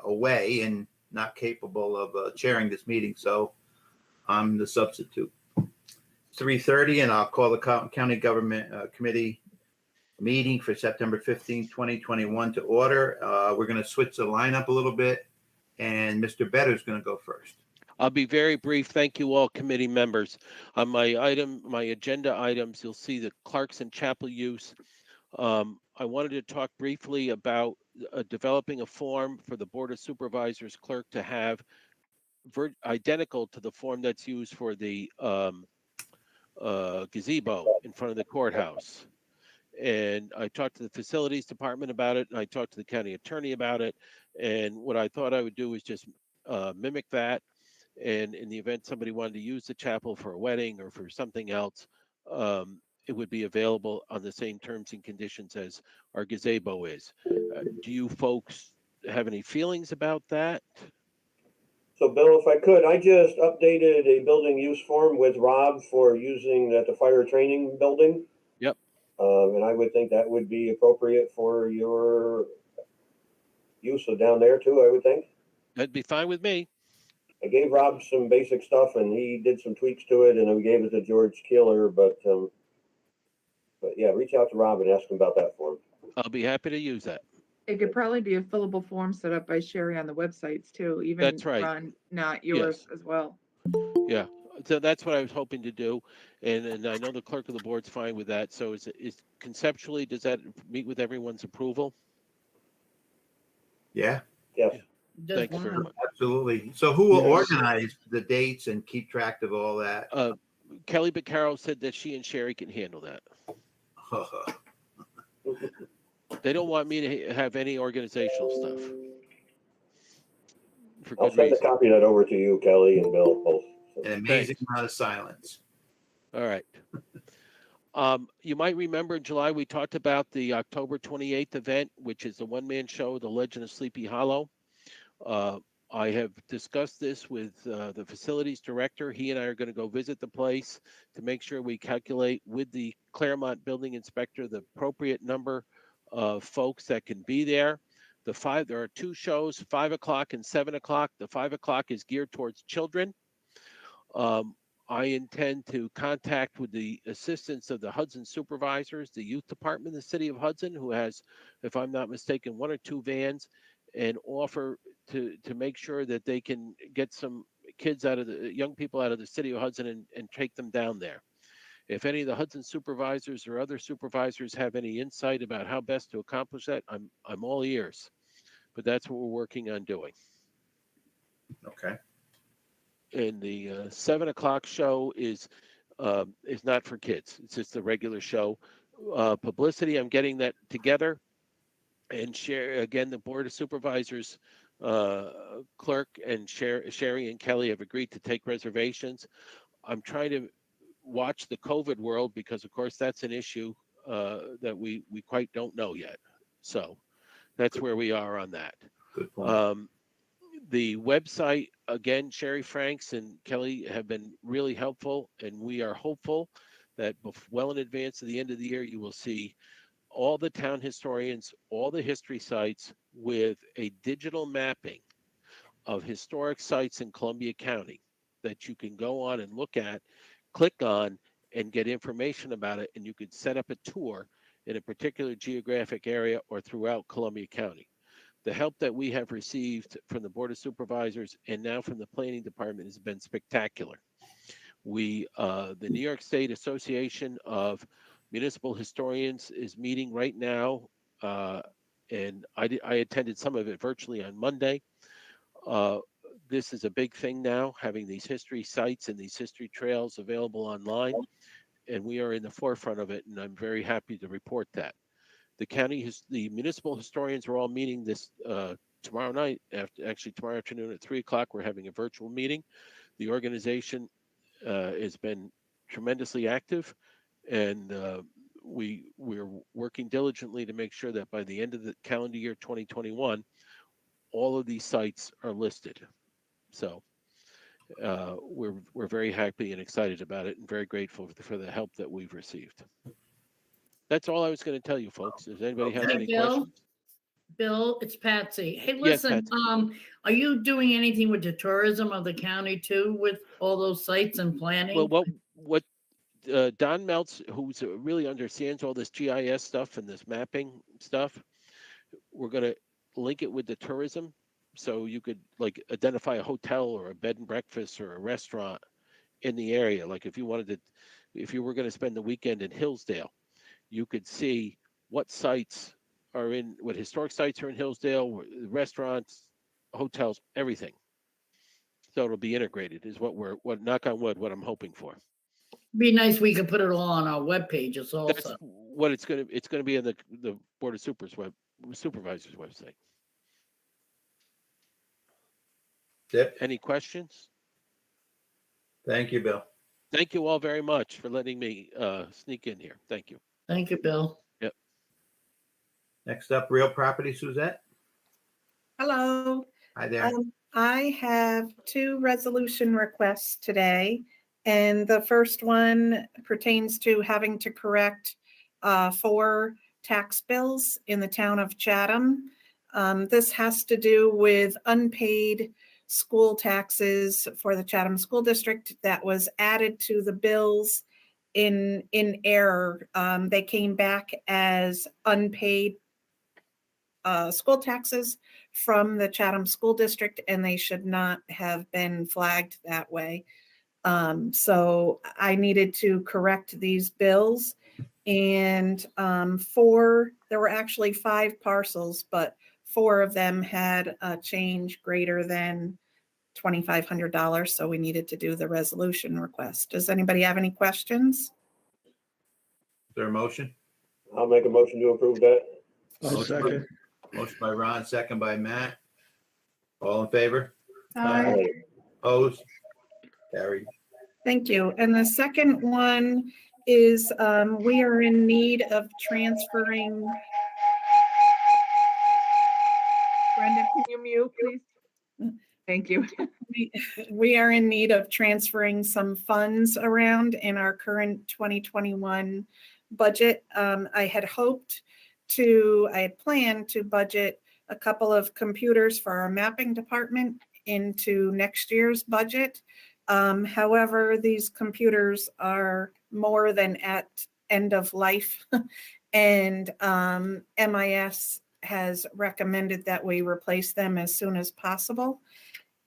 away and not capable of chairing this meeting, so I'm the substitute. 3:30, and I'll call the County Government Committee meeting for September 15, 2021 to order. We're going to switch the lineup a little bit, and Mr. Better's going to go first. I'll be very brief. Thank you all, committee members. On my agenda items, you'll see the Clarkson Chapel use. I wanted to talk briefly about developing a form for the Board of Supervisors clerk to have identical to the form that's used for the gazebo in front of the courthouse. And I talked to the facilities department about it, and I talked to the county attorney about it. And what I thought I would do is just mimic that. And in the event somebody wanted to use the chapel for a wedding or for something else, it would be available on the same terms and conditions as our gazebo is. Do you folks have any feelings about that? So Bill, if I could, I just updated a building use form with Rob for using at the fire training building. Yep. And I would think that would be appropriate for your use of down there too, I would think. That'd be fine with me. I gave Rob some basic stuff and he did some tweaks to it, and we gave it to George Keeler, but yeah, reach out to Rob and ask him about that form. I'll be happy to use that. It could probably be a fillable form set up by Sherry on the websites too, even That's right. Ron, not yours as well. Yeah, so that's what I was hoping to do, and I know the clerk of the board's fine with that. So is conceptually, does that meet with everyone's approval? Yeah. Yes. Thanks very much. Absolutely. So who will organize the dates and keep track of all that? Kelly Beccaro said that she and Sherry can handle that. They don't want me to have any organizational stuff. For I'll good send reason. a copy of that over to you, Kelly and Bill both. An amazing amount of silence. All right. You might remember in July, we talked about the October 28th event, which is the one-man show, The Legend of Sleepy Hollow. I have discussed this with the facilities director. He and I are going to go visit the place to make sure we calculate with the Claremont building inspector the appropriate number of folks that can be there. There are two shows, 5 o'clock and 7 o'clock. The 5 o'clock is geared towards children. I intend to contact with the assistance of the Hudson supervisors, the youth department in the city of Hudson, who has, if I'm not mistaken, 1 or 2 vans, and offer to make sure that they can get some kids young people out of the city of Hudson and take them down there. If any of the Hudson supervisors or other supervisors have any insight about how best to accomplish that, I'm all ears. But that's what we're working on doing. Okay. And the 7 o'clock show is not for kids. It's just a regular show. Publicity, I'm getting that together and share again. The Board of Supervisors clerk and Sherry and Kelly have agreed to take reservations. I'm trying to watch the COVID world because, of course, that's an issue that we quite don't know yet. So that's where we are on that. Good point. The website, again, Sherry Franks and Kelly have been really helpful, and we are hopeful that well in advance of the end of the year, you will see all the town historians, all the history sites with a digital mapping of historic sites in Columbia County that you can go on and look at, click on, and get information about it, and you could set up a tour in a particular geographic area or throughout Columbia County. The help that we have received from the Board of Supervisors and now from the Planning Department has been spectacular. The New York State Association of Municipal Historians is meeting right now, and I attended some of it virtually on Monday. This is a big thing now, having these history sites and these history trails available online, and we are in the forefront of it, and I'm very happy to report that. The municipal historians are all meeting this tomorrow night. Actually, tomorrow afternoon at 3 o'clock, we're having a virtual meeting. The organization has been tremendously active, and we're working diligently to make sure that by the end of the calendar year 2021, all of these sites are listed. So we're very happy and excited about it, and very grateful for the help that we've received. That's all I was going to tell you, folks. Does anybody have any questions? Bill, it's Patsy. Hey, Yes, listen, Patsy. are you doing anything with the tourism of the county too, with all those sites and planning? Well, what Don Meltz, who's really understands all this GIS stuff and this mapping stuff, we're going to link it with the tourism. So you could like identify a hotel or a bed and breakfast or a restaurant in the area. Like if you wanted to, if you were going to spend the weekend in Hillsdale, you could see what sites are in, what historic sites are in Hillsdale, restaurants, hotels, everything. So it'll be integrated is what knock on wood, what I'm hoping for. Be nice, we could put it all on our webpages That's also. what it's going to be in the Board of Supervisors website. Yep. Any questions? Thank you, Bill. Thank you all very much for letting me sneak in here. Thank you. Thank you, Bill. Next up, real property, Suzette. Hello. Hi there. I have two resolution requests today. And the first one pertains to having to correct 4 tax bills in the town of Chatham. This has to do with unpaid school taxes for the Chatham School District that was added to the bills in error. They came back as unpaid school taxes from the Chatham School District, and they should not have been flagged that way. So I needed to correct these bills, and there were actually 5 parcels, but 4 of them had a change greater than $2,500. So we needed to do the resolution request. Does anybody have any questions? Is there a motion? I'll make a motion to approve that. I'll second. Motion by Ron, second by Matt. All in favor? Aye. Opposed? Carried. Thank you. And the second one is we are in need of transferring. Brenda, can you mute, please? Thank you. We are in need of transferring some funds around in our current 2021 budget. I had planned to budget a couple of computers for our mapping department into next year's budget. However, these computers are more than at end of life, and MIS has recommended that we replace them as soon as possible.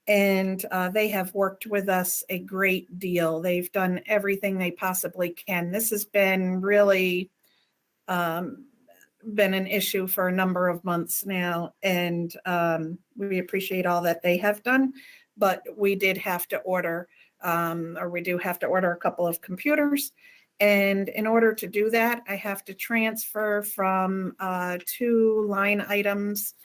And they have worked with us a great deal. They've done everything they possibly can. This has been really been an issue for a number of months now, and we appreciate all that they have done. But we did have to order, we do have to order a couple of computers. And in order to do that, I have to transfer from 2 line items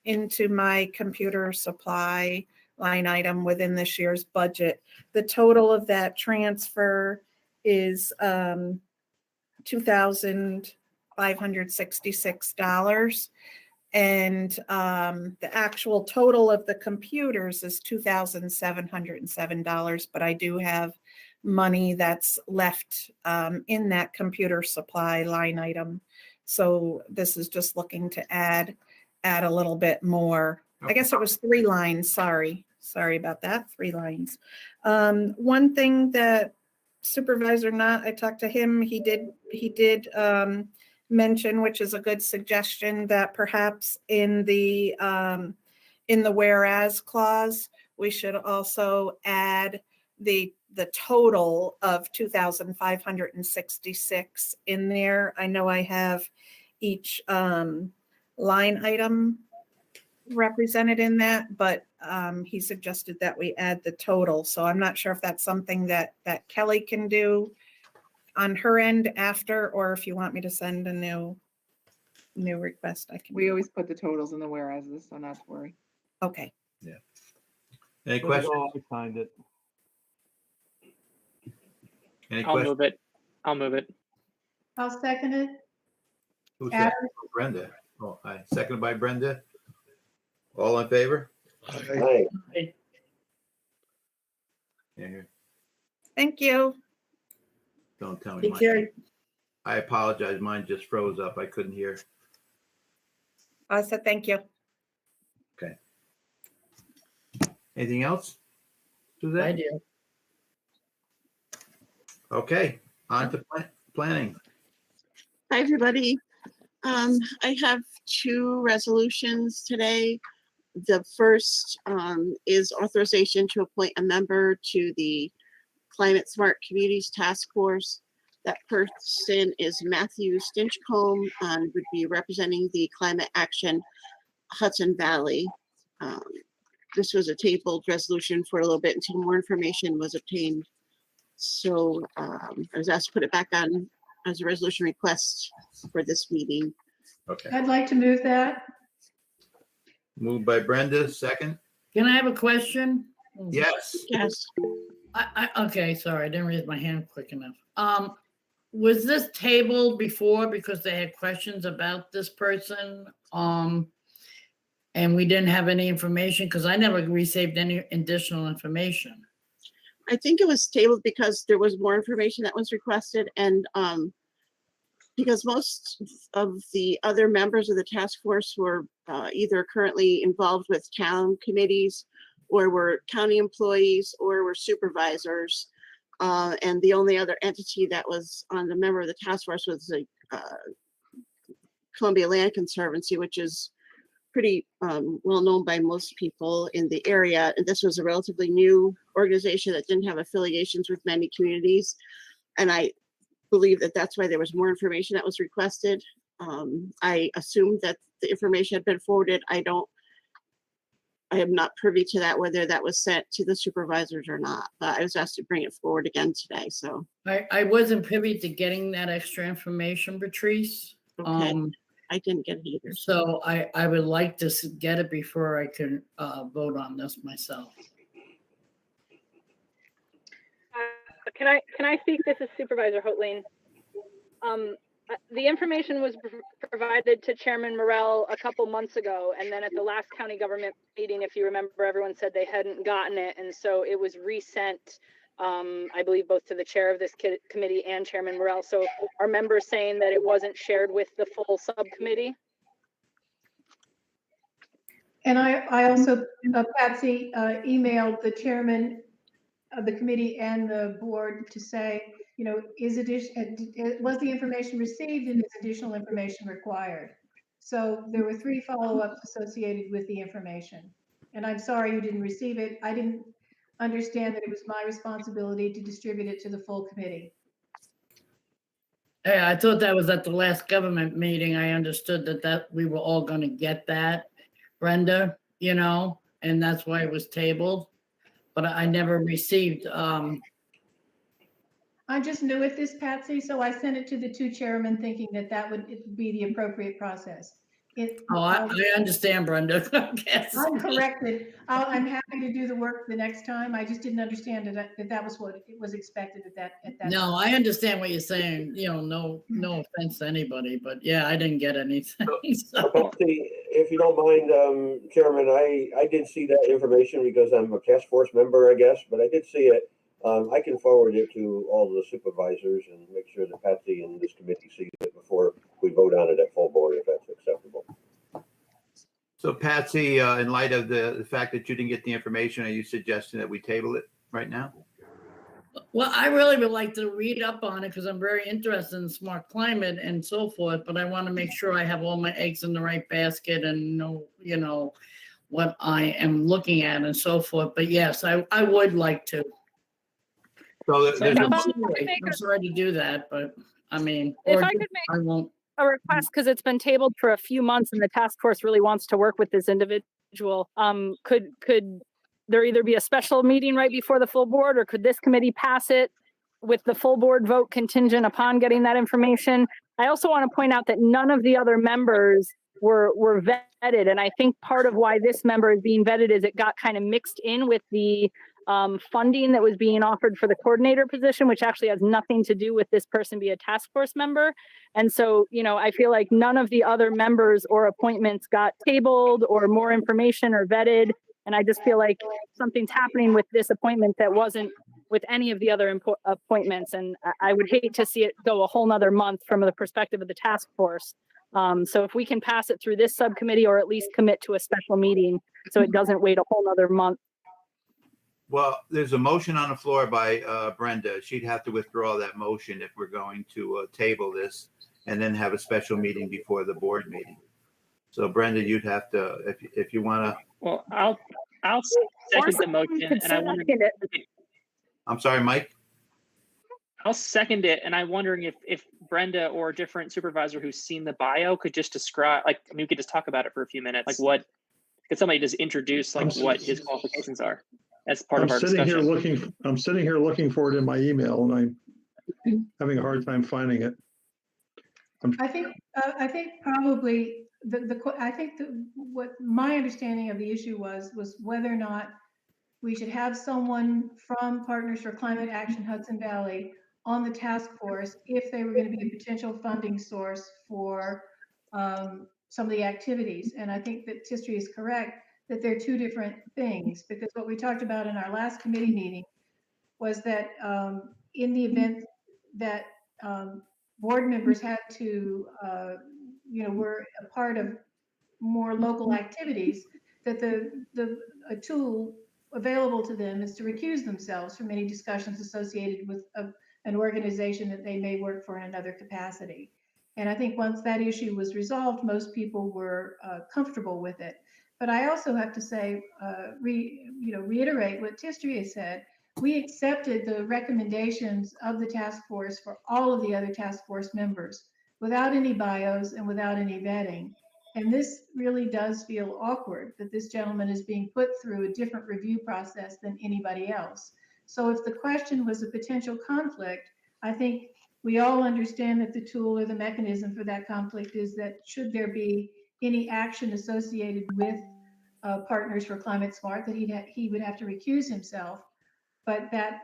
into my computer supply line item within this year's budget. The total of that transfer is $2,566. And the actual total of the computers is $2,707, but I do have money that's left in that computer supply line item. So this is just looking to add a little bit more. I guess it was 3 lines. Sorry about that. 3 lines. One thing that Supervisor Knott, I talked to him, he did mention, which is a good suggestion, that perhaps in the whereas clause, we should also add the total of 2,566 in there. I know I have each line item represented in that, but he suggested that we add the total. So I'm not sure if that's something that Kelly can do on her end after, or if you want me to send a new request, I can. We always put the totals in the whereases, so not to worry. Okay. Any questions? I signed it. Any I'll questions? move it. I'll move it. I'll second it. Who said? Brenda. Oh, aye. Seconded by Brenda. All in favor? Aye. Yeah, Thank you. don't tell me. Take care. I apologize. Mine just froze up. I couldn't hear. I said, thank you. Anything else? I Suzette? do. Okay, on to planning. Hi, everybody. I have two resolutions today. The first is authorization to appoint a member to the Climate Smart Communities Task Force. That person is Matthew Stinchcomb and would be representing the Climate Action Hudson Valley. This was a tabled resolution for a little bit until more information was obtained. So I was asked to put it back on as a resolution request for this meeting. Okay, I'd like to move that. moved by Brenda, second. Can I have a question? Yes. Yes, Okay, sorry, I didn't raise my hand quick enough. Was this tabled before because they had questions about this person? And we didn't have any information because I never received any additional information. I think it was tabled because there was more information that was requested and because most of the other members of the task force were either currently involved with town committees or were county employees or were supervisors. And the only other entity that was on the member of the task force was the Columbia Land Conservancy, which is pretty well known by most people in the area. And this was a relatively new organization that didn't have affiliations with many communities. And I believe that that's why there was more information that was requested. I assumed that the information had been forwarded. I am not privy to that, whether that was sent to the supervisors or not, but I was asked to bring it forward again today, so. I wasn't privy to getting that extra information, Patrice. Okay. I didn't get it either. So I would like to get it before I can vote on this myself. Can I speak? This is Supervisor Hotlane. The information was provided to Chairman Morrell a couple months ago, and then at the last county government meeting, if you remember, everyone said they hadn't gotten it, and so it was resent, I believe, both to the chair of this committee and Chairman Morrell. So are members saying that it wasn't shared with the full subcommittee? And I also, Patsy, emailed the chairman of the committee and the board to say, you know, was the information received and is additional information required? So there were 3 follow-ups associated with the information. And I'm sorry you didn't receive it. I didn't understand that it was my responsibility to distribute it to the full committee. Yeah, I thought that was at the last government meeting. I understood that we were all going to get that, Brenda, you know, and that's why it was tabled. But I never received. I'm just new at this, Patsy, so I sent it to the 2 chairmen thinking that that would be the appropriate process. I understand, Brenda. I'm corrected. I'm happy to do the work the next time. I just didn't understand that was what it was expected at that. No, I understand what you're saying. You know, no offense to anybody, but yeah, I didn't get anything. So. Patsy, if you don't mind, Chairman, I did see that information because I'm a task force member, I guess, but I did see it. I can forward it to all the supervisors and make sure that Patsy and this committee sees it before we vote on it at full board, if that's acceptable. So Patsy, in light of the fact that you didn't get the information, are you suggesting that we table it right now? Well, I really would like to read up on it because I'm very interested in smart climate and so forth, but I want to make sure I have all my eggs in the right basket and know, you know, what I am looking at and so forth. But yes, I would like to. So So there's I'm a, sorry to do that, but I mean, If I could make I won't. a request, because it's been tabled for a few months and the task force really wants to work with this individual. Could there either be a special meeting right before the full board, or could this committee pass it with the full board vote contingent upon getting that information? I also want to point out that none of the other members were vetted, and I think part of why this member is being vetted is it got kind of mixed in with the funding that was being offered for the coordinator position, which actually has nothing to do with this person being a task force member. And so, you know, I feel like none of the other members or appointments got tabled or more information or vetted. And I just feel like something's happening with this appointment that wasn't with any of the other appointments. And I would hate to see it go a whole nother month from the perspective of the task force So if we can pass it through this subcommittee or at least commit to a special meeting so it doesn't wait a whole nother month. Well, there's a motion on the floor by Brenda. She'd have to withdraw that motion if we're going to table this and then have a special meeting before the board meeting. So Brenda, you'd have to, if you want to. Well, I'll second the motion, and I wonder. I'm sorry, Mike. I'll second it, and I'm wondering if Brenda or a different supervisor who's seen the bio could just describe, like, I mean, we could just talk about it for a few minutes. Like, what could somebody just introduce, like, what his qualifications are as part of our discussion? I'm sitting here looking for it in my email, and I'm having a hard time finding it. I think probably what my understanding of the issue was whether or not we should have someone from Partners for Climate Action Hudson Valley on the task force if they were going to be a potential funding source for some of the activities. And I think that Tistry is correct that they're two different things, because what we talked about in our last committee meeting was that in the event that board members had to, were a part of more local activities, that a tool available to them is to recuse themselves from any discussions associated with an organization that they may work for in another capacity. And I think once that issue was resolved, most people were comfortable with it. But I also have to say, reiterate what Tistry has said. We accepted the recommendations of the task force for all of the other task force members without any bios and without any vetting. And this really does feel awkward that this gentleman is being put through a different review process than anybody else. So if the question was a potential conflict, I think we all understand that the tool or the mechanism for that conflict is that should there be any action associated with Partners for Climate Smart, that he would have to recuse himself. But that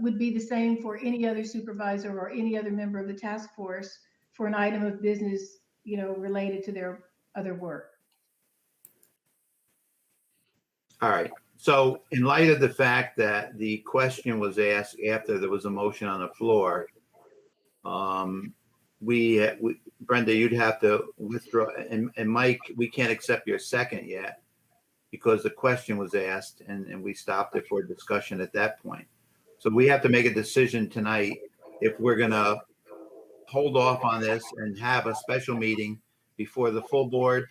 would be the same for any other supervisor or any other member of the task force for an item of business, related to their other work. All right. So in light of the fact that the question was asked after there was a motion on the floor, Brenda, you'd have to withdraw, and Mike, we can't accept your second yet because the question was asked and we stopped it for discussion at that point. So we have to make a decision tonight if we're going to hold off on this and have a special meeting before the full board,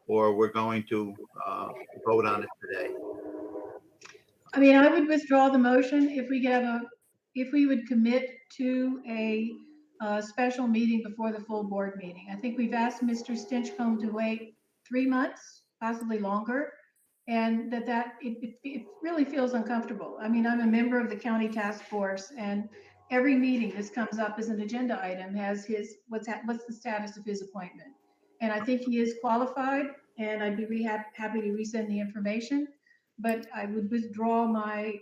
or we're going to vote on it today. I mean, I would withdraw the motion if we would commit to a special meeting before the full board meeting. I think we've asked Mr. Stinchcomb to wait 3 months, possibly longer, and it really feels uncomfortable. I mean, I'm a member of the county task force, and every meeting this comes up as an agenda item has what's the status of his appointment. And I think he is qualified, and I'd be happy to resend the information, but I would withdraw my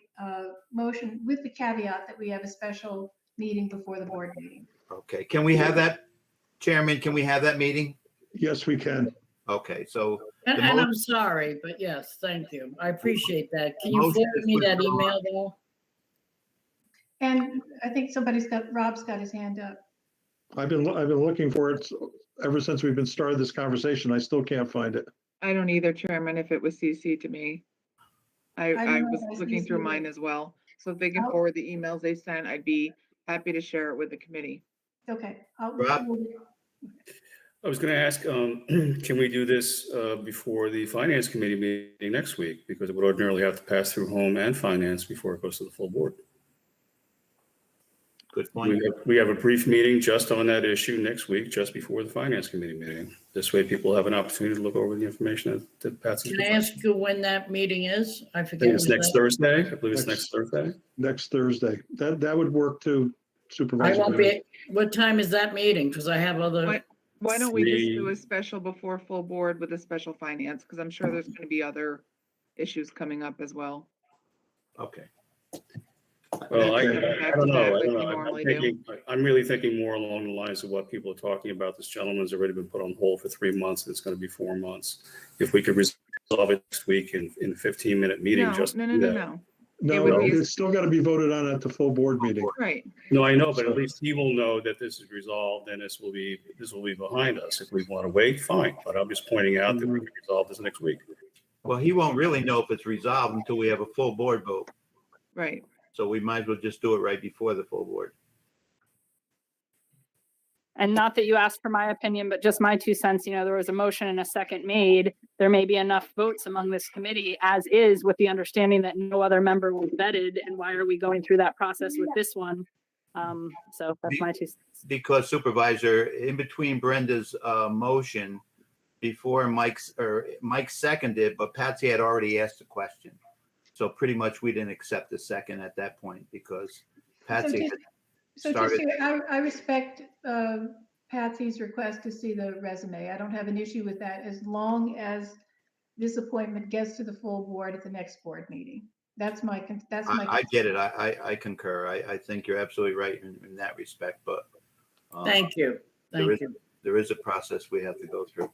motion with the caveat that we have a special meeting before the board meeting. Okay, can we have that, Chairman? Can we have that meeting? Yes, we can. Okay, so. And I'm sorry, but yes, thank you. I appreciate that. Can you forward me that email though? And I think Rob's got his hand up. I've been looking for it ever since we've been started this conversation. I still can't find it. I don't either, Chairman, if it was CC to me. I was looking through mine as well. So if they can forward the emails they sent, I'd be happy to share it with the committee. Okay. Rob? I was going to ask, can we do this before the Finance Committee meeting next week? Because it would ordinarily have to pass through Home and Finance before it goes to the full board. Good point. We have a brief meeting just on that issue next week, just before the Finance Committee meeting. This way people have an opportunity to look over the information that Patsy. Can I ask you when that meeting is? I I forget. think it's next Thursday. I believe it's next Thursday. Next Thursday. That would work too, I Supervisor. won't be, what time is that meeting? Because I have other. Why don't we just do a special before full board with a special finance? Because I'm sure there's going to be other issues coming up as well. Okay. Well, I don't know. Like you normally do. I'm really thinking more along the lines of what people are talking about. This gentleman's already been put on hold for 3 months. And it's going to be 4 months. If we could resolve it next week in a 15-minute meeting, No. No, would be- it's still got to be voted on at the full board meeting. Right. No, I know, but at least he will know that this is resolved and this will be behind us. If we want to wait, fine, but I'm just pointing out that we can resolve this next week. Well, he won't really know if it's resolved until we have a full board vote. Right. So we might as well just do it right before the full board. And not that you asked for my opinion, but just my 2 cents, there was a motion and a second made. There may be enough votes among this committee as is, with the understanding that no other member was vetted. And why are we going through that process with this one? So that's my 2 cents. Because Supervisor, in between Brenda's motion, before Mike seconded, but Patsy had already asked a question. So pretty much we didn't accept the second at that point because Patsy had So started. just I respect Patsy's request to see the resume. I don't have an issue with that as long as this appointment gets to the full board at the next board meeting. That's my. I get it. I concur. I think you're absolutely right in that respect, but. Thank you. Thank you. There is a process we have to go through.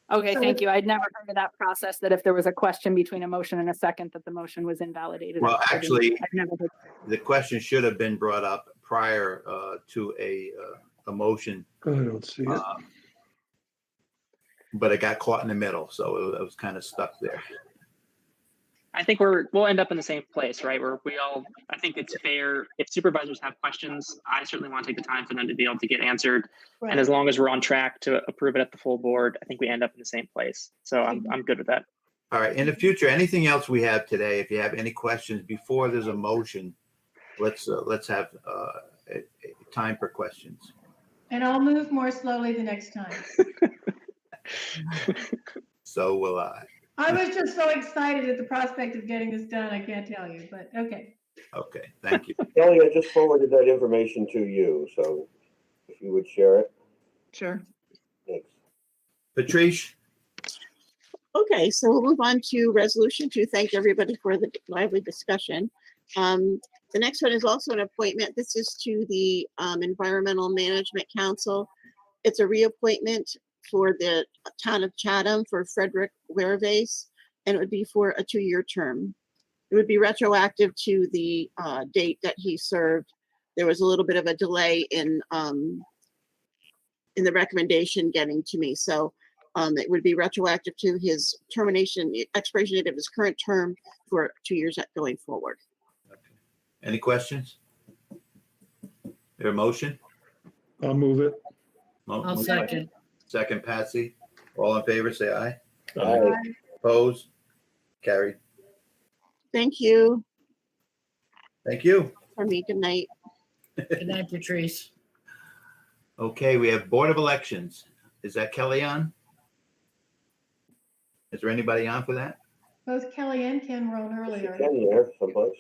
Okay, So thank you. I'd never heard of that process, that if there was a question between a motion and a second, that the motion was invalidated. Well, I've actually, never heard. the question should have been brought up prior to a motion, I don't see it. but it got caught in the middle, so it was kind of stuck there. I think we'll end up in the same place, right? Where I think it's fair if supervisors have questions. I certainly want to take the time for them to be able to get answered. Right. And as long as we're on track to approve it at the full board, I think we end up in the same place. So I'm good with that. All right, in the future, anything else we have today, if you have any questions before there's a motion, let's have a time for questions. And I'll move more slowly the next time. So will I. I was just so excited at the prospect of getting this done. I can't tell you, but okay. Okay, thank you. Kelly, I just forwarded that information to you, so if you would share it. Sure. Thanks. Patrice? Okay, so we'll move on to resolution 2. Thank everybody for the lively discussion. The next one is also an appointment. This is to the Environmental Management Council. It's a reappointment for the town of Chatham for Frederick Werevase, and it would be for a 2-year term. It would be retroactive to the date that he served. There was a little bit of a delay in the recommendation getting to me, so it would be retroactive to his expiration date of his current term for 2 years going forward. Any questions? Your motion? I'll move it. I'll second. Second, Patsy. All in favor, say aye. Aye. Opposed? Carried. Thank you Thank you. for me. Good night. Good night, Patrice. Okay, we have Board of Elections. Is that Kelly on? Is there anybody on for that? Both Kelly and Ken were on earlier. Ken there someplace.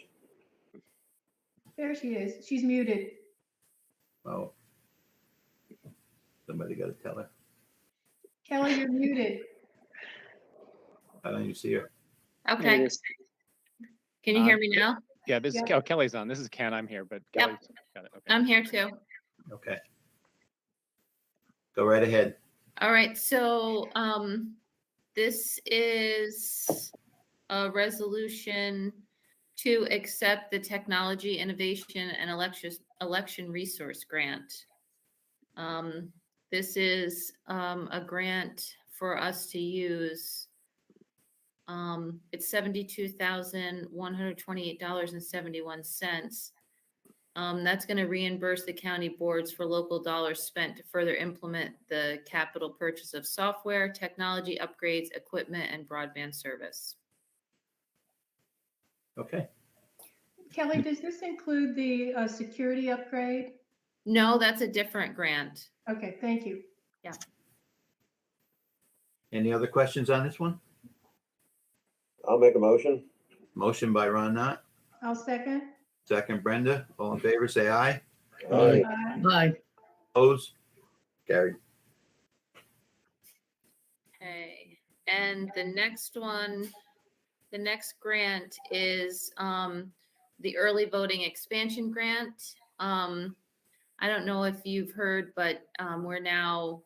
There she is. She's muted. Oh. Somebody got to tell her. Kelly, you're muted. I don't even see her. There Okay, it is. can you hear me now? Yeah, this is Yeah. Kelly's on. This is Ken. I'm here, but Yep. Kelly's got it. Okay. I'm here too. Okay. Go right ahead. All right, so this is a resolution to accept the Technology Innovation and Election Resource Grant. This is a grant for us to use. It's $72,128.71. That's going to reimburse the county boards for local dollars spent to further implement the capital purchase of software, technology upgrades, equipment, and broadband service. Okay. Kelly, does this include the security upgrade? No, that's a different grant. Okay, thank you. Any other questions on this one? I'll make a motion. Motion by Ron Knott, I'll second. second Brenda. All in favor, say aye. Aye. Bye. Opposed? Carried. Okay, and the next one, the next grant is the early voting expansion grant. I don't know if you've heard, but we're now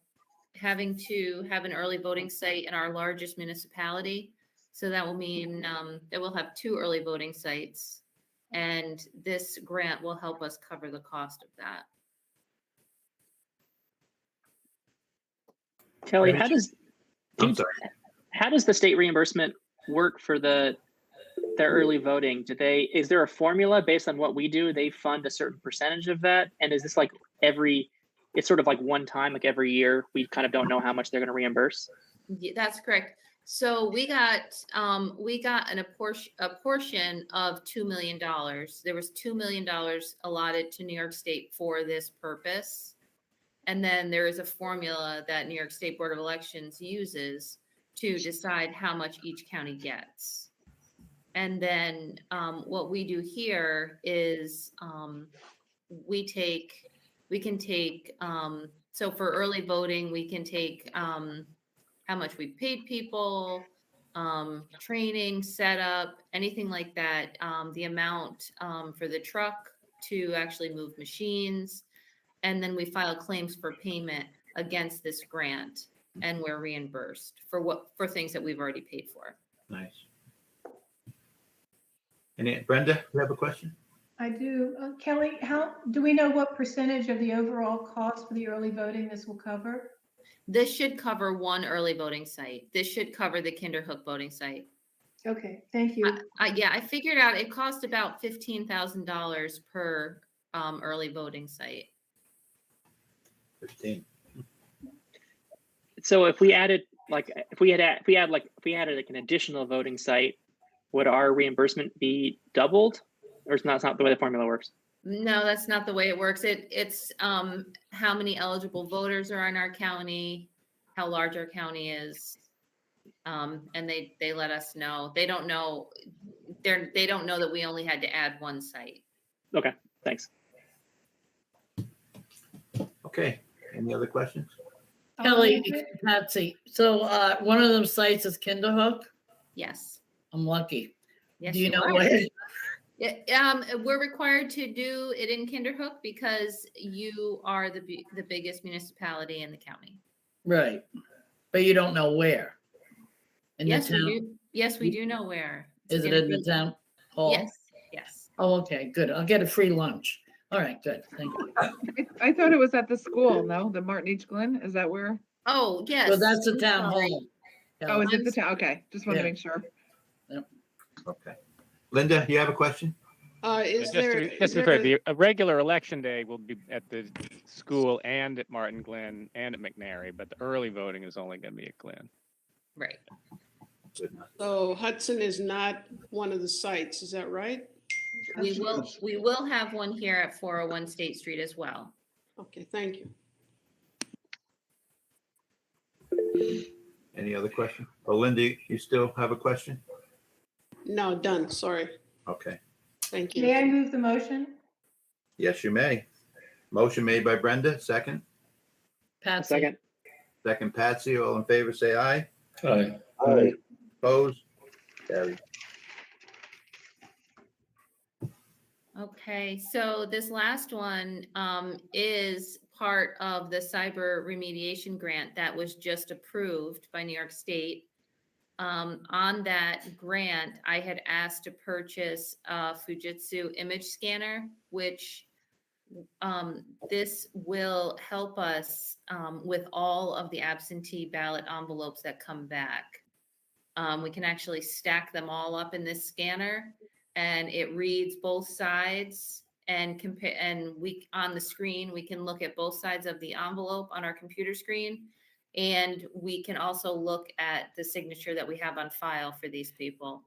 having to have an early voting site in our largest municipality. So that will mean that we'll have 2 early voting sites, and this grant will help us cover the cost of that. Kelly, I'm sorry. how does the state reimbursement work for their early voting? Is there a formula based on what we do? They fund a certain percentage of that, and is this like it's sort of like one time, like every year we kind of don't know how much they're going to reimburse? Yeah, that's correct. So we got a portion of $2 million. There was $2 million allotted to New York State for this purpose. And then there is a formula that New York State Board of Elections uses to decide how much each county gets. And then what we do here is we can take, so for early voting, we can take how much we paid people, training, setup, anything like that, the amount for the truck to actually move machines. And then we file claims for payment against this grant, and we're reimbursed for things that we've already paid for. Nice. And Brenda, you have a question? I do. Kelly, how do we know what percentage of the overall cost for the early voting this will cover? This should cover 1 early voting site. This should cover the Kinderhook voting site. Okay, thank you. Yeah, I figured out it cost about $15,000 per early voting site. 15. So if we added if we added like an additional voting site, would our reimbursement be doubled, or that's not the way the formula works? No, that's not the way it works. It's how many eligible voters are in our county, how large our county is, and they let us know. They don't know. They don't know that we only had to add 1 site. Okay, thanks. Okay. Any other questions? Kelly, Patsy, so one of them sites is Kinderhook? Yes. I'm lucky. Yes, Do you know are. where? Yeah, we're required to do it in Kinderhook because you are the biggest municipality in the county. Right, but you don't know where? In the Yes, we town? do. Yes, we do know where. Is it in the town hall? Yes, yes. Oh, okay, good. I'll get a free lunch. All right, good. Thank you. I thought it was at the school, no? The Martin H. Glenn, is that where? Oh, yes. Well, that's the I'm town sorry. hall. Oh, is it the town? Okay, just want to Yeah. make sure. Okay. Linda, you have a question? Just to be clear, a regular election day will be at the school and at Martin Glen and at McNary, but the early voting is only going to be at Glen. Right. So Hudson is not one of the sites, is that right? We will have one here at 401 State Street as well. Okay, thank you. Any other question? Oh, Linda, you still have a question? No, done, sorry. Okay. Thank you. May I move the motion? Yes, you may. Motion made by Brenda, second. Patsy. Second, Patsy. All in favor, say aye. Aye. Aye. Opposed? Carried. Okay, so this last one is part of the cyber remediation grant that was just approved by New York State. On that grant, I had asked to purchase a Fujitsu image scanner, which this will help us with all of the absentee ballot envelopes that come back. We can actually stack them all up in this scanner, and it reads both sides and compare. And on the screen, we can look at both sides of the envelope on our computer screen. And we can also look at the signature that we have on file for these people.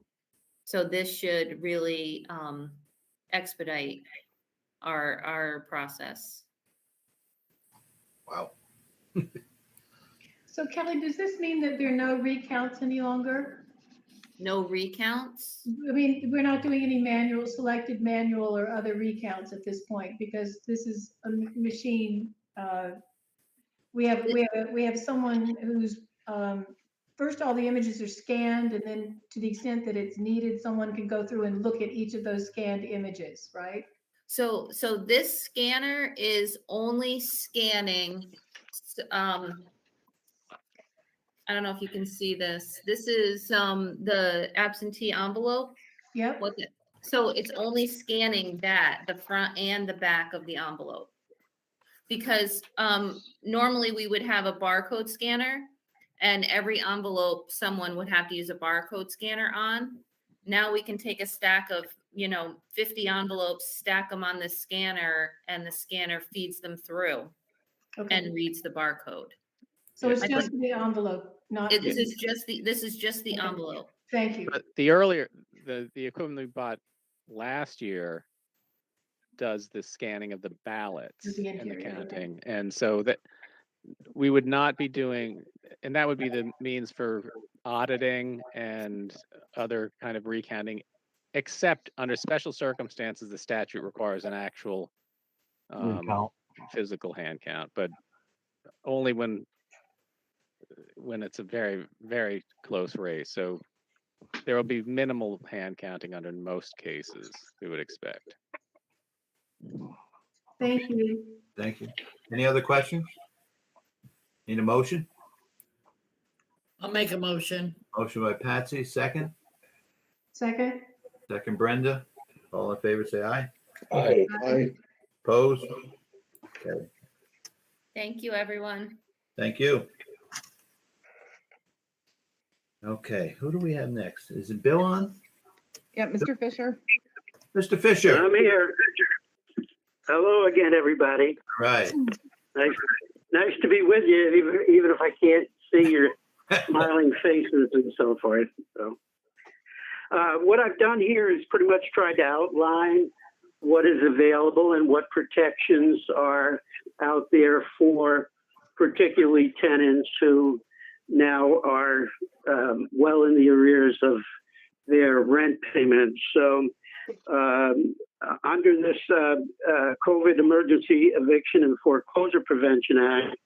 So this should really expedite our process. Wow. So Kelly, does this mean that there are no recounts any longer? No recounts? I mean, we're not doing any selected manual or other recounts at this point because this is a machine. We have someone who's first all the images are scanned, and then to the extent that it's needed, someone can go through and look at each of those scanned images, right? So this scanner is only scanning I don't know if you can see this. This is the absentee envelope. Yep. So it's only scanning that, the front and the back of the envelope. Because normally we would have a barcode scanner, and every envelope someone would have to use a barcode scanner on. Now we can take a stack of, 50 envelopes, stack them on the scanner, and the scanner feeds them through and reads the barcode. So it's just the envelope, not. This is just the envelope. Thank you. But the earlier, the equipment we bought last year does the scanning of the ballots The and the interior, okay. counting. And so that we would not be doing, and that would be the means for auditing and other kind of recounting, except under special circumstances, the statute requires an actual physical hand count, but only when it's a very, very close race. So there will be minimal hand counting under most cases, we would expect. Thank you. Thank you. Any other questions? Need a motion? I'll make a motion. Motion by Patsy, second. Second. Second, Brenda. All in favor, say aye. Aye. Aye. Opposed? Okay, Thank you, everyone. thank you. Okay, who do we have next? Is it Bill on? Yeah, Mr. Fisher. Mr. Fisher. I'm here. Hello again, everybody. Right. Nice to be with you, even if I can't see your smiling faces and so forth. So, what I've done here is pretty much tried to outline what is available and what protections are out there for particularly tenants who now are well in the arrears of their rent payments. So under this COVID Emergency Eviction and Foreclosure Prevention Act,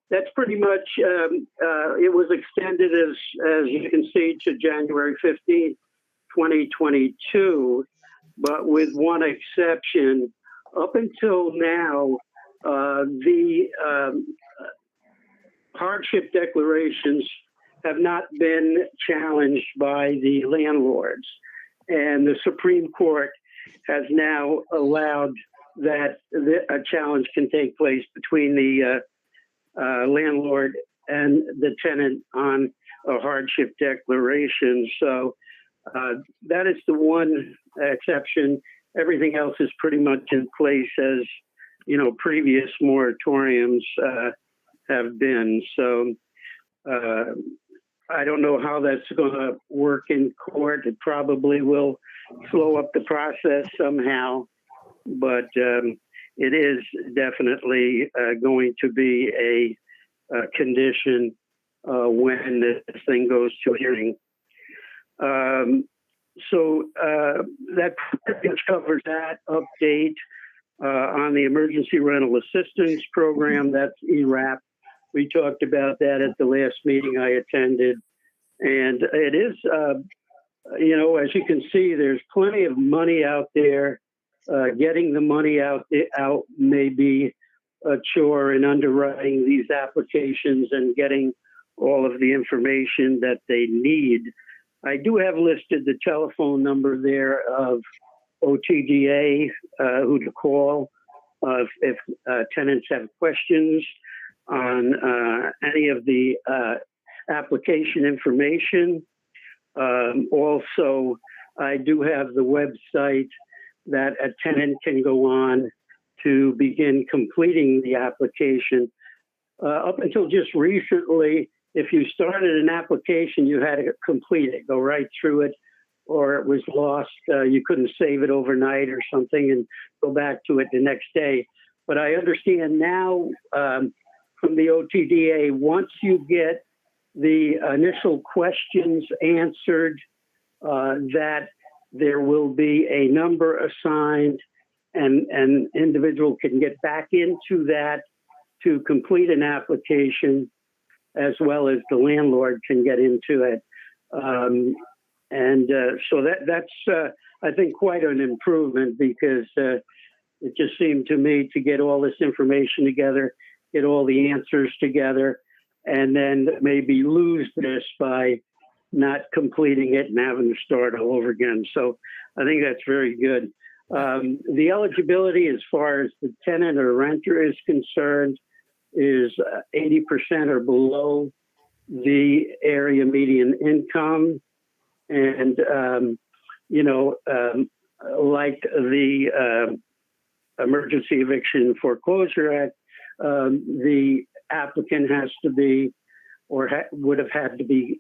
that's pretty much, it was extended as you can see to January 15th, 2022, but with one exception. Up until now, the hardship declarations have not been challenged by the landlords. And the Supreme Court has now allowed that a challenge can take place between the landlord and the tenant on a hardship declaration. So that is the one exception. Everything else is pretty much in place as, previous moratoriums have been. So I don't know how that's going to work in court. It probably will slow up the process somehow, but it is definitely going to be a condition when this thing goes to hearing. So that pretty much covers that update on the Emergency Rental Assistance Program. That's ERAP. We talked about that at the last meeting I attended. And it is, as you can see, there's plenty of money out there. Getting the money out may be a chore in underwriting these applications and getting all of the information that they need. I do have listed the telephone number there of OTDA, who to call if tenants have questions on any of the application information. Also, I do have the website that a tenant can go on to begin completing the application. Up until just recently, if you started an application, you had to complete it, go right through it, or it was lost. You couldn't save it overnight or something and go back to it the next day. But I understand now from the OTDA, once you get the initial questions answered, that there will be a number assigned and an individual can get back into that to complete an application, as well as the landlord can get into it. So that's I think, quite an improvement, because it just seemed to me to get all this information together, get all the answers together, and then maybe lose this by not completing it and having to start all over again. So I think that's very good. The eligibility as far as the tenant or renter is concerned is 80% or below the area median income. And, like the Emergency Eviction Foreclosure Act, the applicant has to be or would have had to be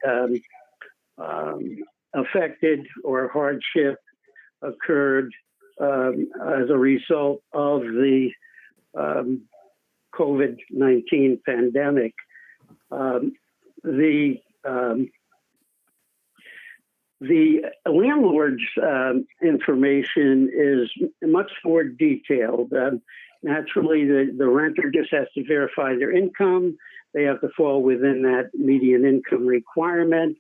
affected or hardship occurred as a result of the COVID-19 pandemic. The landlord's information is much more detailed. Naturally, the renter just has to verify their income. They have to fall within that median income requirement.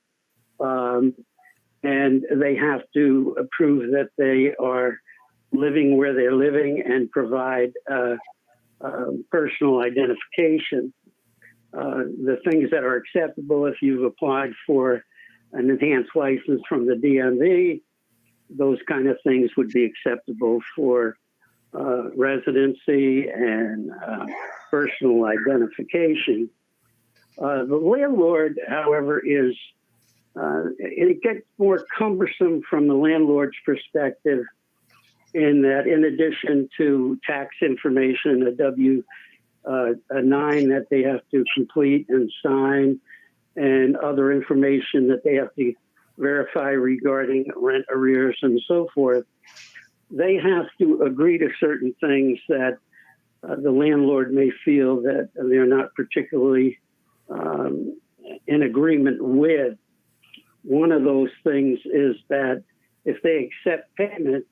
And they have to prove that they are living where they're living and provide personal identification. The things that are acceptable if you've applied for an enhanced license from the DMV, those kind of things would be acceptable for residency and personal identification. The landlord, however, it gets more cumbersome from the landlord's perspective in that in addition to tax information, a W-9 that they have to complete and sign, and other information that they have to verify regarding rent arrears and so forth, they have to agree to certain things that the landlord may feel that they're not particularly in agreement with. One of those things is that if they accept payment,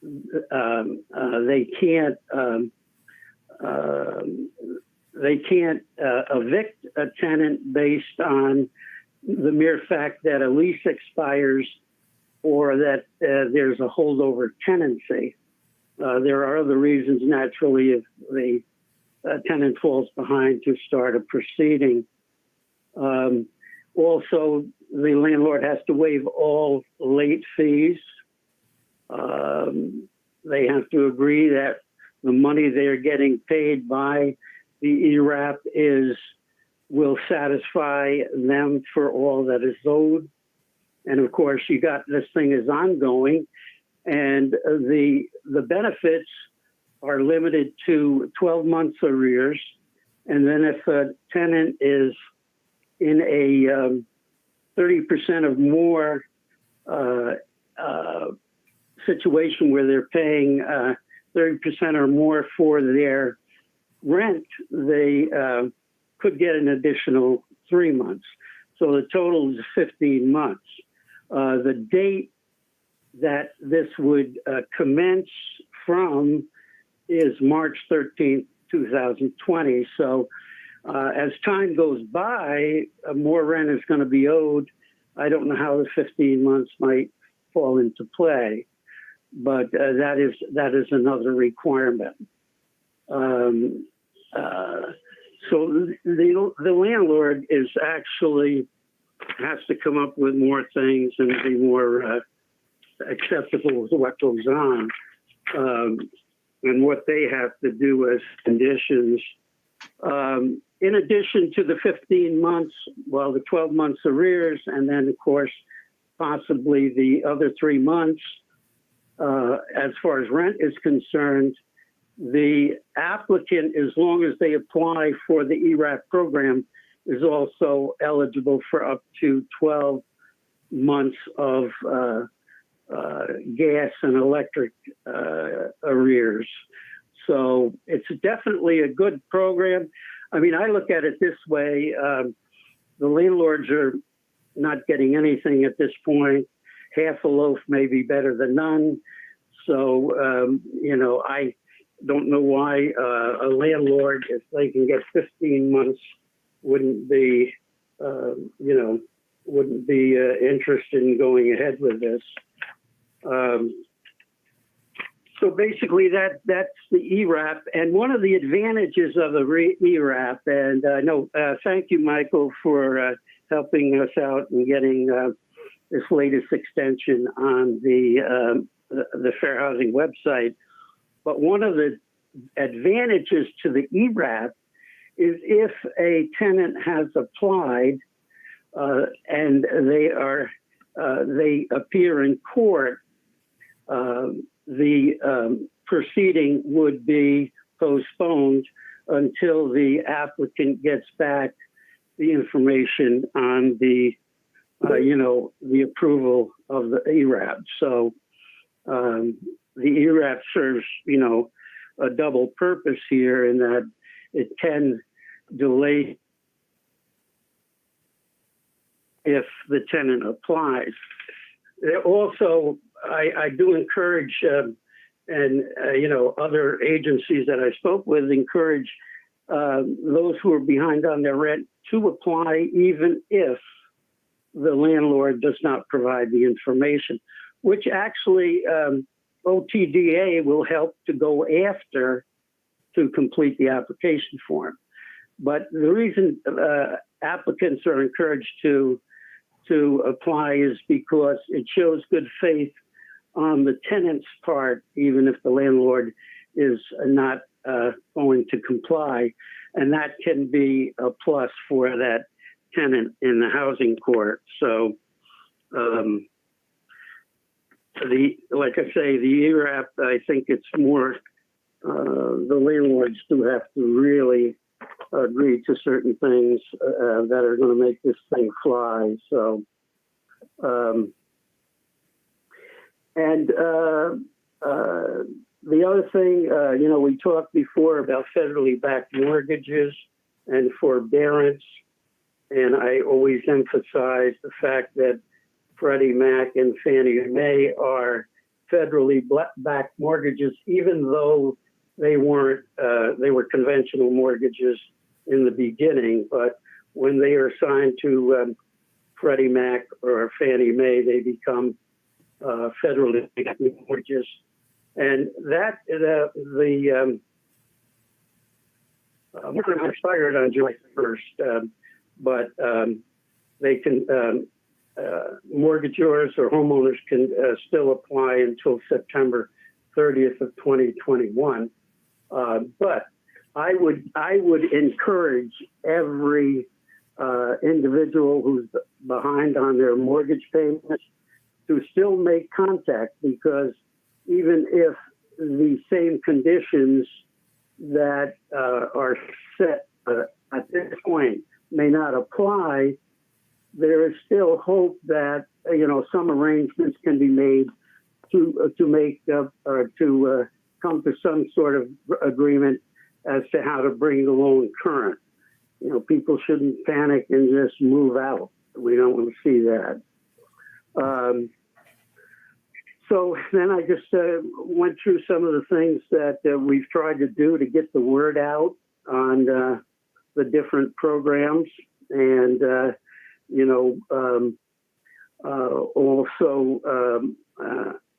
they can't evict a tenant based on the mere fact that a lease expires or that there's a holdover tenancy. There are other reasons, naturally, if the tenant falls behind to start a proceeding. Also, the landlord has to waive all late fees. They have to agree that the money they're getting paid by the ERAP will satisfy them for all that is owed. And of course, this thing is ongoing, and the benefits are limited to 12 months arrears. And then if a tenant is in a 30% or more situation where they're paying 30% or more for their rent, they could get an additional 3 months. So the total is 15 months. The date that this would commence from is March 13th, 2020. So as time goes by, more rent is going to be owed. I don't know how the 15 months might fall into play, but that is another requirement. So the landlord has to come up with more things and be more acceptable with what goes on, and what they have to do as conditions. In addition to the 15 months, the 12 months arrears, and then of course, possibly the other 3 months, as far as rent is concerned, the applicant, as long as they apply for the ERAP program, is also eligible for up to 12 months of gas and electric arrears. So it's definitely a good program. I mean, I look at it this way. The landlords are not getting anything at this point. Half a loaf may be better than none. So, I don't know why a landlord, if they can get 15 months, wouldn't be interested in going ahead with this. So basically that's the ERAP. And one of the advantages of the ERAP, and thank you, Michael, for helping us out and getting this latest extension on the Fair Housing website. But one of the advantages to the ERAP is if a tenant has applied and they appear in court, the proceeding would be postponed until the applicant gets back the information on the approval of the ERAP. So the ERAP serves, a double purpose here in that it can delay if the tenant applies. Also, I do encourage, other agencies that I spoke with encourage those who are behind on their rent to apply even if the landlord does not provide the information, which actually OTDA will help to go after to complete the application form. But the reason applicants are encouraged to apply is because it shows good faith on the tenant's part, even if the landlord is not going to comply. And that can be a plus for that tenant in the housing court. So, like I say, the ERAP, I think it's more, the landlords do have to really agree to certain things that are going to make this thing fly. So, the other thing, we talked before about federally backed mortgages and forbearance. And I always emphasize the fact that Freddie Mac and Fannie Mae are federally backed mortgages, even though they weren't, they were conventional mortgages in the beginning. But when they are assigned to Freddie Mac or Fannie Mae, they become federally backed mortgages. And that, mortgage expired on July 1st, but they can, mortgagors or homeowners can still apply until September 30th of 2021. But I would encourage every individual who's behind on their mortgage payments to still make contact, because even if the same conditions that are set at this point may not apply, there is still hope that some arrangements can be made to make or to come to some sort of agreement as to how to bring the loan current. People shouldn't panic and just move out. We don't want to see that. So then I just went through some of the things that we've tried to do to get the word out on the different programs. And, also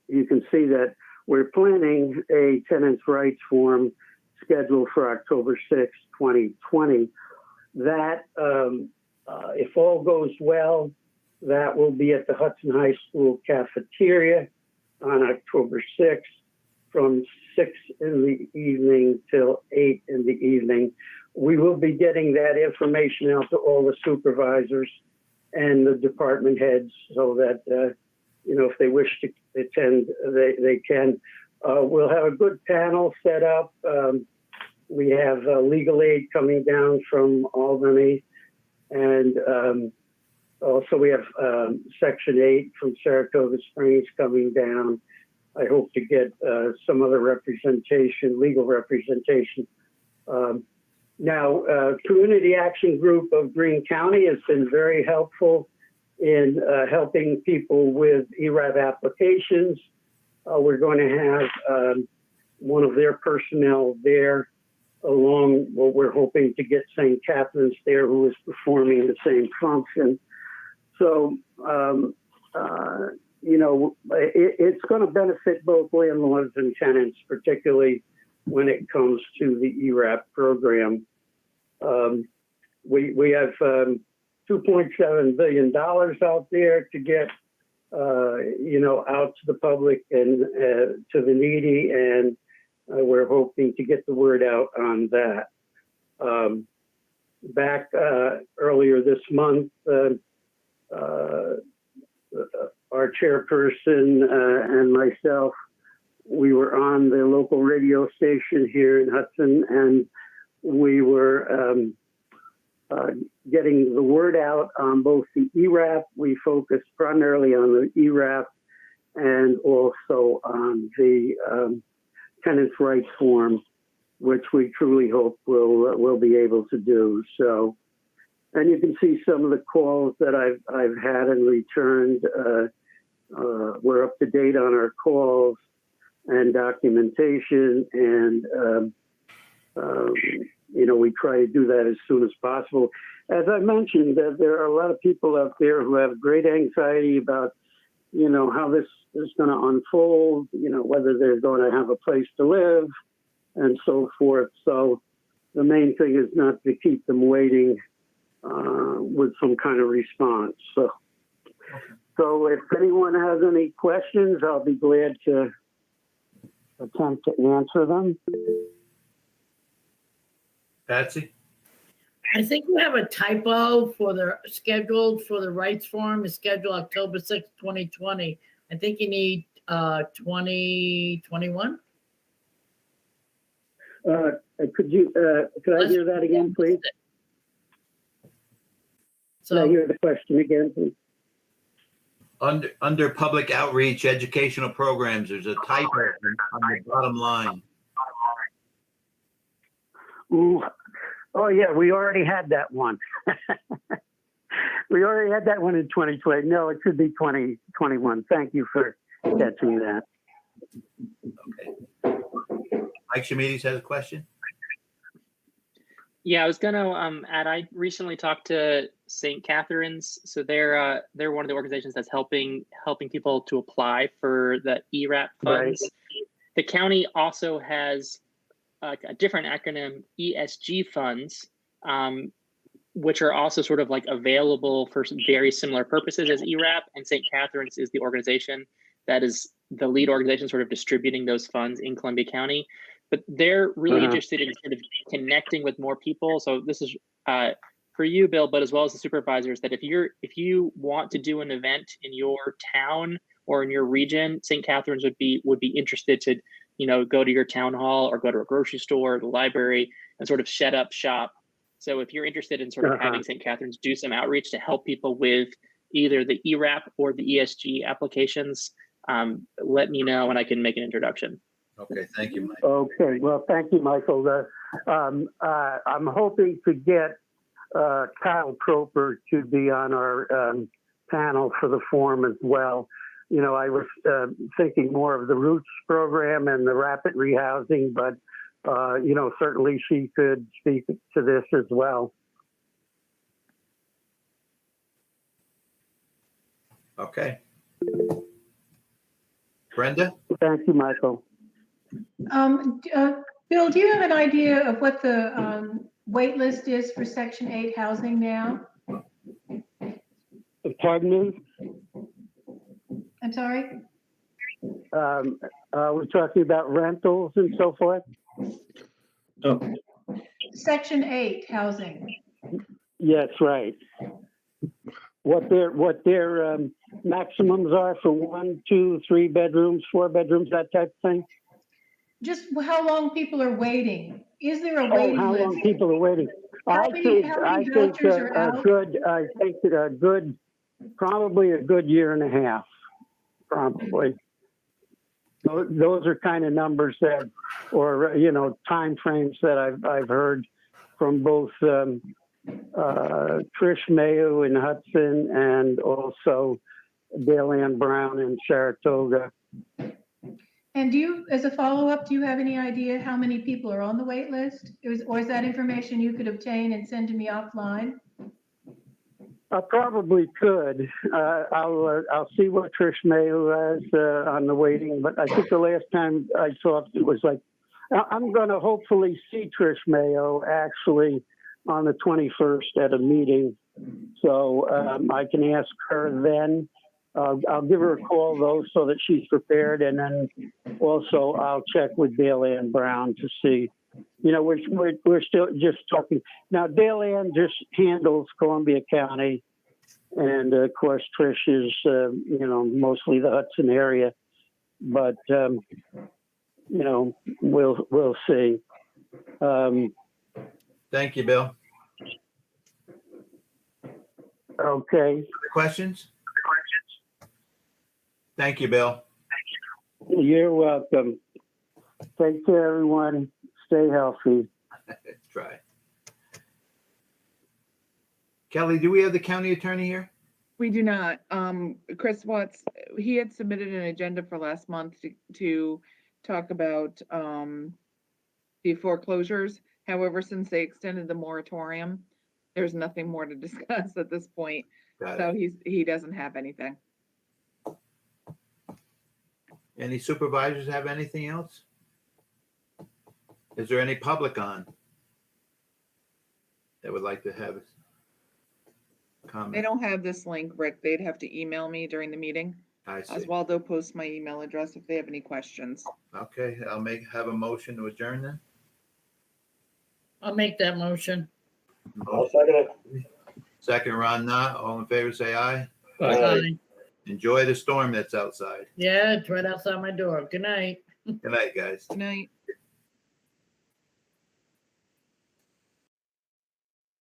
you can see that we're planning a tenants' rights forum scheduled for October 6, 2020. That, if all goes well, that will be at the Hudson High School cafeteria on October 6th from 6 in the evening till 8 in the evening. We will be getting that information out to all the supervisors and the department heads so that, if they wish to attend, they can. We'll have a good panel set up. We have legal aid coming down from Albany, and also we have Section 8 from Saratoga Springs coming down. I hope to get some other representation, legal representation. Now, Community Action Group of Greene County has been very helpful in helping people with ERAP applications. We're going to have one of their personnel there, along what we're hoping to get St. Catherine's there, who is performing the same function. So it's going to benefit both landlords and tenants, particularly when it comes to the ERAP program. We have $2.7 billion out there to get, out to the public and to the needy, and we're hoping to get the word out on that. Back earlier this month, our chairperson and myself, we were on the local radio station here in Hudson, and we were getting the word out on both the ERAP. We focused primarily on the ERAP and also on the tenants' rights form, which we truly hope we'll be able to do. So, and you can see some of the calls that I've had and returned. We're up to date on our calls and documentation, and we try to do that as soon as possible. As I mentioned, that there are a lot of people out there who have great anxiety about, how this is going to unfold, whether they're going to have a place to live and so forth. So the main thing is not to keep them waiting with some kind of response. So if anyone has any questions, I'll be glad to attempt to answer them. Patsy? I think we have a typo for the scheduled for the rights form is scheduled October 6th, 2020. I think you need 2021. Could I hear that again, please? So Could I hear the question again, please? Under public outreach educational programs, there's a typo on the bottom line. Ooh. Oh, yeah, we already had that one. We already had that one in 2020. No, it should be 2021. Thank you for catching that. Okay. Mike Shemides has a question. Yeah, I was gonna add. I recently talked to St. Catherine's, so they're one of the organizations that's helping people to apply for the ERAP funds. Right. The county also has a different acronym, ESG funds, which are also sort of like available for some very similar purposes as ERAP. And St. Catherine's is the organization that is the lead organization sort of distributing those funds in Columbia County. But they're really interested in sort of connecting with more people. So this is for you, Bill, but as well as the supervisors, that if you want to do an event in your town or in your region, St. Catherine's would be interested to go to your town hall or go to a grocery store, the library, and sort of set up shop. So if you're interested in sort of having St. Catherine's do some outreach to help people with either the ERAP or the ESG applications, let me know and I can make an introduction. Okay, thank you, Mike. Okay, well, thank you, Michael. I'm hoping to get Kyle Proper to be on our panel for the forum as well. I was thinking more of the Roots program and the rapid rehousing, but, certainly she could speak to this as well. Okay. Brenda? Thank you, Michael. Bill, do you have an idea of what the wait list is for Section 8 housing now? Pardon me? I'm sorry? We're talking about rentals and so forth? Oh. Section 8 housing. Yes, right. What their maximums are for 1, 2, 3 bedrooms, 4 bedrooms, that type of thing? Just how long people are waiting. Is there a waiting how list? long people are waiting? How many vouchers are out? Probably a good year and a half, probably. Those are kind of numbers that, or time frames that I've heard from both Trish Mayo in Hudson and also Dale Ann Brown in Saratoga. And do you, as a follow-up, do you have any idea how many people are on the wait list? Or is that information you could obtain and send to me offline? I probably could. I'll see what Trish Mayo has on the waiting, but I think the last time I saw it was like, I'm going to hopefully see Trish Mayo actually on the 21st at a meeting. So I can ask her then. I'll give her a call though so that she's prepared. And then also I'll check with Dale Ann Brown to see. You know, we're still just talking. Now, Dale Ann just handles Columbia County. And of course, Trish is, you know, mostly the Hudson area. But, you know, we'll see. Thank you, Bill. Okay. Questions? Thank you, Bill. You're welcome. Take care, everyone. Stay healthy. Try. Kelly, do we have the county attorney here? We do not. Chris Watts, he had submitted an agenda for last month to talk about the foreclosures. However, since they extended the moratorium, there's nothing more to discuss at this point. Got So it. he doesn't have anything. Any supervisors have anything else? Is there any public on that would like to have a comment? They don't have this link, Rick. They'd have to email me during the meeting. I see. Oswaldo posts my email address if they have any questions. Okay, I'll have a motion to adjourn then. I'll make that motion. I'll second it. Second, Ron Knott. All in favor, say aye. Aye. Enjoy the storm that's outside. Yeah, it's right outside my door. Good night. Good night, guys. Good night.